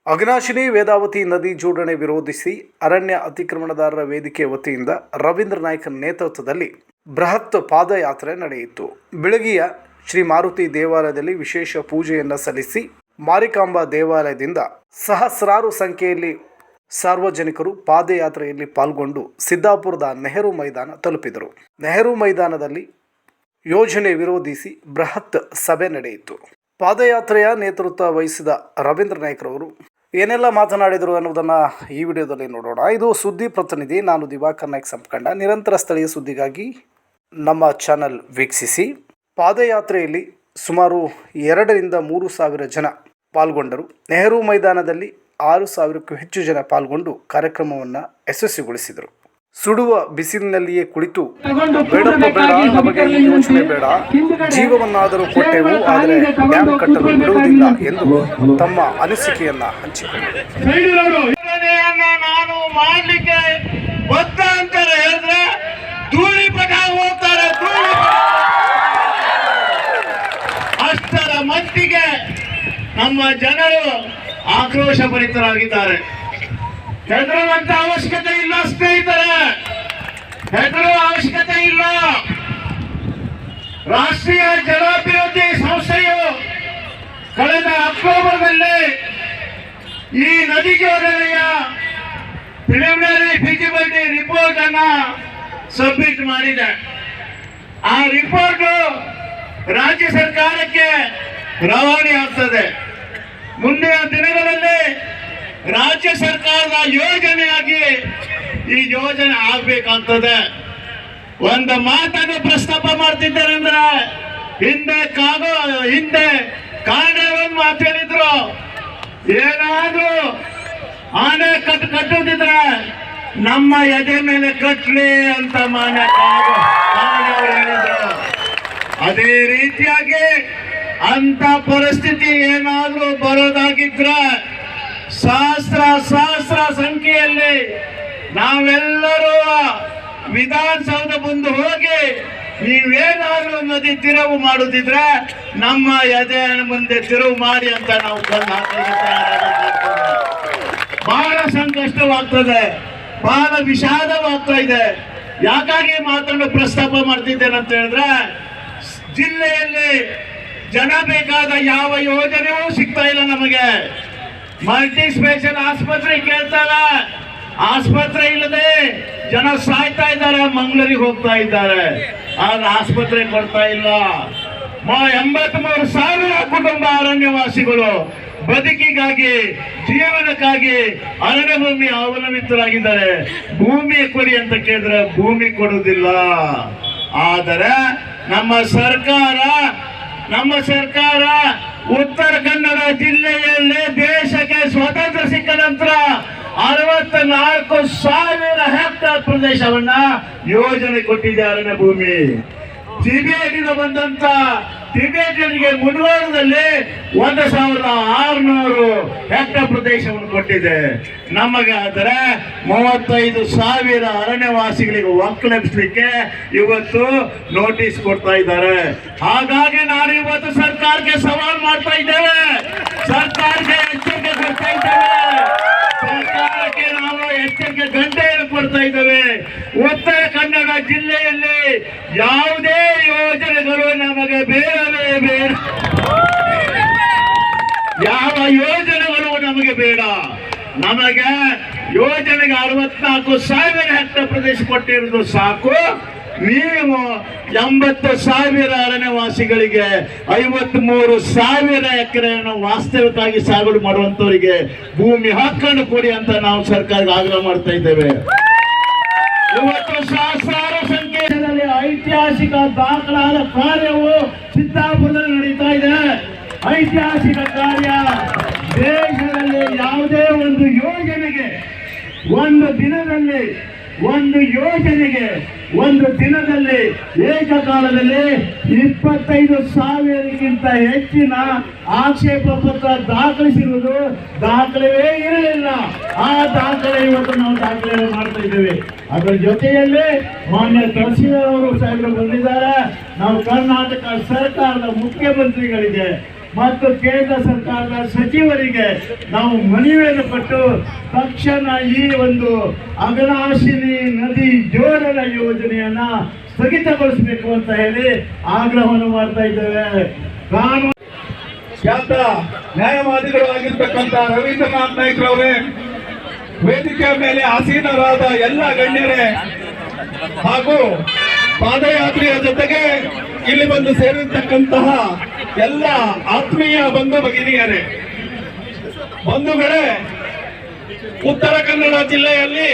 ಅಘನಾಶಿನಿ ವೇದಾವತಿ ನದಿ ಜೋಡಣೆ ವಿರೋಧಿಸಿ ಅರಣ್ಯ ಅತಿಕ್ರಮಣದಾರರ ವೇದಿಕೆ ವತಿಯಿಂದ ರವೀಂದ್ರ ನಾಯ್ಕ ನೇತೃತ್ವದಲ್ಲಿ ಬೃಹತ್ ಪಾದಯಾತ್ರೆ ನಡೆಯಿತು. ಬೆಳಗಿಯ ಶ್ರೀ ಮಾರುತಿ ದೇವಾಲಯದಲ್ಲಿ ವಿಶೇಷ ಪೂಜೆಯನ್ನು ಸಲ್ಲಿಸಿ ಮಾರಿಕಾಂಬಾ ದೇವಾಲಯದಿಂದ ಸಹಸ್ರಾರು ಸಂಖ್ಯೆಯಲ್ಲಿ ಸಾರ್ವಜನಿಕರು ಪಾದಯಾತ್ರೆಯಲ್ಲಿ ಪಾಲ್ಗೊಂಡು ಸಿದ್ದಾಪುರದ ನೆಹರು ಮೈದಾನ ತಲುಪಿದರು. ನೆಹರು ಮೈದಾನದಲ್ಲಿ ಯೋಜನೆ ವಿರೋಧಿಸಿ ಬೃಹತ್ ಸಭೆ ನಡೆಯಿತು. ಪಾದಯಾತ್ರೆಯ ನೇತೃತ್ವ ವಹಿಸಿದ ರವೀಂದ್ರ ನಾಯ್ಕರವರು ಏನೆಲ್ಲ ಮಾತನಾಡಿದರು ಅನ್ನೋದನ್ನು ಈ ವಿಡಿಯೋದಲ್ಲಿ ನೋಡೋಣ. ಇದು ಸುದ್ದಿ ಪ್ರತಿನಿಧಿ, ನಾನು ದಿವಾಕರ್ ನಾಯ್ಕ ಸಂಪಕಂಡ. ನಿರಂತರ ಸ್ಥಳೀಯ ಸುದ್ದಿಗಾಗಿ ನಮ್ಮ ಚಾನಲ್ ವೀಕ್ಷಿಸಿ. ಪಾದಯಾತ್ರೆಯಲ್ಲಿ ಸುಮಾರು 2,000-3,000 ಜನ ಪಾಲ್ಗೊಂಡರು. ನೆಹರು ಮೈದಾನದಲ್ಲಿ 6,000ಕ್ಕೂ ಹೆಚ್ಚು ಜನ ಪಾಲ್ಗೊಂಡು ಕಾರ್ಯಕ್ರಮವನ್ನು ಯಶಸ್ವಿಗೊಳಿಸಿದರು. ಸುಡುವ ಬಿಸಿಲಿನಲ್ಲಿಯೇ ಕುಳಿತು ಬೇಡಪ್ಪ ಬೇಡ, ನಮಗೆ ಈ ಯೋಚನೆ ಬೇಡ, ಜೀವವನ್ನಾದರೂ ಕೊಟ್ಟೆವು, ಆದರೆ ಡ್ಯಾಮ್ ಕಟ್ಟಲು ಬಿಡುವುದಿಲ್ಲ ಎಂದು ತಮ್ಮ ಅನಿಸಿಕೆಯನ್ನ ಹಂಚಿಕೊಂಡರು. ನಾನು ಮಾಡಲಿಕ್ಕೆ ಬದ್ಧ ಅಂತಾರೆ ಹೇಳಿದ್ರೆ ಧೂಳಿಪಟ ಹೋಗ್ತಾರೆ. ಅಷ್ಟರ ಮಟ್ಟಿಗೆ ನಮ್ಮ ಜನರು ಆಕ್ರೋಶ ಭರಿತರಾಗಿದ್ದಾರೆ. ಹೆದರುವಂತ ಅವಶ್ಯಕತೆ ಇಲ್ಲ ಸ್ನೇಹಿತರೆ, ಹೆದರುವ ಅವಶ್ಯಕತೆ ಇಲ್ಲ. ರಾಷ್ಟ್ರೀಯ ಜಲಾಭಿವೃದ್ಧಿ ಸಂಸ್ಥೆಯು ಕಳೆದ ಅಕ್ಟೋಬರ್ನಲ್ಲಿ ಈ ನದಿ ಜೋಡಣೆಯ ಪ್ರಿಲಿಮಿನರಿ ಫಿಸಿಬಿಲಿಟಿ ರಿಪೋರ್ಟ್ ಅನ್ನ ಸಬ್ಮಿಟ್ ಮಾಡಿದೆ. ಆ ರಿಪೋರ್ಟ್ ರಾಜ್ಯ ಸರ್ಕಾರಕ್ಕೆ ರವಾನೆ ಆಗ್ತದೆ. ಮುಂದಿನ ದಿನಗಳಲ್ಲಿ ರಾಜ್ಯ ಸರ್ಕಾರದ ಯೋಜನೆಯಾಗಿ ಈ ಯೋಜನೆ ಆಗ್ಬೇಕಾಗ್ತದೆ. ಒಂದು ಮಾತನ್ನು ಪ್ರಸ್ತಾಪ ಮಾಡ್ತಿದ್ದಾರೆ ಅಂದ್ರೆ ಹಿಂದೆ ಕಾರಣ ಒಂದು ಮಾತು ಹೇಳಿದ್ರು, ಏನಾದ್ರೂ ಆನೆ ಕಟ್ಟುದಿದ್ರೆ ನಮ್ಮ ಎದೆ ಮೇಲೆ ಕಟ್ಲಿ ಅಂತ ಮಾನ್ಯ ಕಾರಣವರು ಹೇಳಿದ್ರು. ಅದೇ ರೀತಿಯಾಗಿ ಅಂತ ಪರಿಸ್ಥಿತಿ ಏನಾದ್ರೂ ಬರೋದಾಗಿದ್ರೆ ಸಹಸ್ರ ಸಂಖ್ಯೆಯಲ್ಲಿ ನಾವೆಲ್ಲರೂ ವಿಧಾನಸೌಧ ಮುಂದೆ ಹೋಗಿ ನೀವೇನಾದ್ರೂ ನದಿ ತಿರುವು ಮಾಡುದಿದ್ರೆ ನಮ್ಮ ಎದೆ ಮುಂದೆ ತಿರುವು ಮಾಡಿ ಅಂತ ನಾವು ಬಹಳ ಸಂಕಷ್ಟವಾಗ್ತದೆ, ಬಹಳ ವಿಷಾದವಾಗ್ತಾ ಇದೆ. ಯಾಕಾಗಿ ಮಾತನ್ನು ಪ್ರಸ್ತಾಪ ಮಾಡ್ತಿದ್ದೇನೆ ಅಂತ ಹೇಳಿದ್ರೆ, ಜಿಲ್ಲೆಯಲ್ಲಿ ಜನ ಬೇಕಾದ ಯಾವ ಯೋಜನೆಯೂ ಸಿಗ್ತಾ ಇಲ್ಲ ನಮಗೆ. ಮಲ್ಟಿ ಸ್ಪೆಷಲ್ ಆಸ್ಪತ್ರೆ ಕೇಳ್ತಾರೆ, ಆಸ್ಪತ್ರೆ ಇಲ್ಲದೆ ಜನ ಸಾಯ್ತಾ ಇದ್ದಾರೆ, ಮಂಗಳೂರಿಗೆ ಹೋಗ್ತಾ ಇದ್ದಾರೆ, ಆದ್ರೆ ಆಸ್ಪತ್ರೆ ಕೊಡ್ತಾ ಇಲ್ಲ. 83,000 ಕುಟುಂಬ ಅರಣ್ಯವಾಸಿಗಳು ಬದುಕಿಗಾಗಿ, ಜೀವನಕ್ಕಾಗಿ ಅರಣ್ಯ ಭೂಮಿ ಅವಲಂಬಿತರಾಗಿದ್ದಾರೆ. ಭೂಮಿ ಕೊಡಿ ಅಂತ ಕೇಳಿದ್ರೆ ಭೂಮಿ ಕೊಡುವುದಿಲ್ಲ. ಆದರೆ ನಮ್ಮ ಸರ್ಕಾರ ಉತ್ತರ ಕನ್ನಡ ಜಿಲ್ಲೆಯಲ್ಲಿ ದೇಶಕ್ಕೆ ಸ್ವಾತಂತ್ರ್ಯ ಸಿಕ್ಕ ನಂತರ 64,000 ಹೆಕ್ಟೇರ್ ಪ್ರದೇಶವನ್ನ ಯೋಜನೆ ಕೊಟ್ಟಿದೆ ಅರಣ್ಯ ಭೂಮಿ. ಟಿಬೇಟಿಂದ ಬಂದಂತ ಟಿಬೇಟಿಯರಿಗೆ ಮುಳುಗೋಡದಲ್ಲಿ 1,600 ಹೆಕ್ಟೇರ್ ಪ್ರದೇಶವನ್ನು ಕೊಟ್ಟಿದೆ. ನಮಗಾದರೆ 35,000 ಅರಣ್ಯವಾಸಿಗಳಿಗೆ ಒಕ್ಕಲೆಬ್ಬಿಸಲಿಕ್ಕೆ ಇವತ್ತು ನೋಟಿಸ್ ಕೊಡ್ತಾ ಇದ್ದಾರೆ. ಹಾಗಾಗಿ ನಾನು ಇವತ್ತು ಸರ್ಕಾರಕ್ಕೆ ಸವಾಲ್ ಮಾಡ್ತಾ ಇದ್ದೇವೆ, ಸರ್ಕಾರಕ್ಕೆ ಎಚ್ಚರಿಕೆ ಕೊಡ್ತಾ ಇದ್ದೇವೆ, ಸರ್ಕಾರಕ್ಕೆ ನಾವು ಎಚ್ಚರಿಕೆ ಗಂಟೆಯನ್ನು ಕೊಡ್ತಾ ಇದ್ದೇವೆ. ಉತ್ತರ ಕನ್ನಡ ಜಿಲ್ಲೆಯಲ್ಲಿ ಯಾವುದೇ ಯೋಜನೆಗಳು ನಮಗೆ ಬೇಡವೇ ಬೇಡ, ಯಾವ ಯೋಜನೆಗಳು ನಮಗೆ ಬೇಡ. ನಮಗೆ ಯೋಜನೆಗೆ 64,000 ಹೆಕ್ಟೇರ್ ಪ್ರದೇಶ ಕೊಟ್ಟಿರೋದು ಸಾಕು. ನೀವು 80,000 ಅರಣ್ಯವಾಸಿಗಳಿಗೆ 53,000 ಎಕರೆಯನ್ನು ವಾಸ್ತವಿಕವಾಗಿ ಸಾಗುವಳಿ ಮಾಡುವಂತವರಿಗೆ ಭೂಮಿ ಹಕ್ಕನ್ನು ಕೊಡಿ ಅಂತ ನಾವು ಸರ್ಕಾರಕ್ಕೆ ಆಗ್ರಹ ಮಾಡ್ತಾ ಇದ್ದೇವೆ. ಇವತ್ತು ಸಹಸ್ರಾರು ಸಂಖ್ಯೆಯಲ್ಲಿ ಐತಿಹಾಸಿಕ ದಾಖಲಾದ ಕಾರ್ಯವು ಸಿದ್ದಾಪುರದಲ್ಲಿ ನಡೀತಾ ಇದೆ. ಐತಿಹಾಸಿಕ ಕಾರ್ಯ. ದೇಶದಲ್ಲಿ ಯಾವುದೇ ಒಂದು ಯೋಜನೆಗೆ ಒಂದು ದಿನದಲ್ಲಿ ಏಕಕಾಲದಲ್ಲಿ 25,000ಕ್ಕಿಂತ ಹೆಚ್ಚಿನ ಆಕ್ಷೇಪ ಪತ್ರ ದಾಖಲಿಸಿರುವುದು ದಾಖಲೆಯೇ ಇರಲಿಲ್ಲ. ಆ ದಾಖಲೆ ಇವತ್ತು ನಾವು ದಾಖಲೆ ಮಾಡ್ತಾ ಇದ್ದೇವೆ. ಅದರ ಜೊತೆಯಲ್ಲಿ ಮಾನ್ಯ ತಹಸೀಲ್ದಾರ್ ಅವರು ಸಾಹೇಬರು ಬಂದಿದ್ದಾರೆ. ನಾವು ಕರ್ನಾಟಕ ಸರ್ಕಾರದ ಮುಖ್ಯಮಂತ್ರಿಗಳಿಗೆ ಮತ್ತು ಕೇಂದ್ರ ಸರ್ಕಾರದ ಸಚಿವರಿಗೆ ನಾವು ಮನವಿಯನ್ನು ಕೊಟ್ಟು ತಕ್ಷಣ ಈ ಒಂದು ಅಘನಾಶಿನಿ ನದಿ ಜೋಡಣಾ ಯೋಜನೆಯನ್ನ ಸ್ಥಗಿತಗೊಳಿಸಬೇಕು ಅಂತ ಹೇಳಿ ಆಗ್ರಹವನ್ನು ಮಾಡ್ತಾ ಇದ್ದೇವೆ. ಕಾನೂನು ಖ್ಯಾತ ನ್ಯಾಯವಾದಿಗಳು ಆಗಿರ್ತಕ್ಕಂಥ ರವೀಂದ್ರನಾಥ್ ನಾಯ್ಕರವರೇ, ವೇದಿಕೆಯ ಮೇಲೆ ಆಸೀನರಾದ ಎಲ್ಲ ಗಣ್ಯರೇ ಹಾಗೂ ಪಾದಯಾತ್ರೆಯ ಜೊತೆಗೆ ಇಲ್ಲಿ ಬಂದು ಸೇರಿರ್ತಕ್ಕಂತಹ ಎಲ್ಲ ಆತ್ಮೀಯ ಬಂಧು ಭಗಿನಿಯರೇ, ಬಂಧುಗಳೇ, ಉತ್ತರ ಕನ್ನಡ ಜಿಲ್ಲೆಯಲ್ಲಿ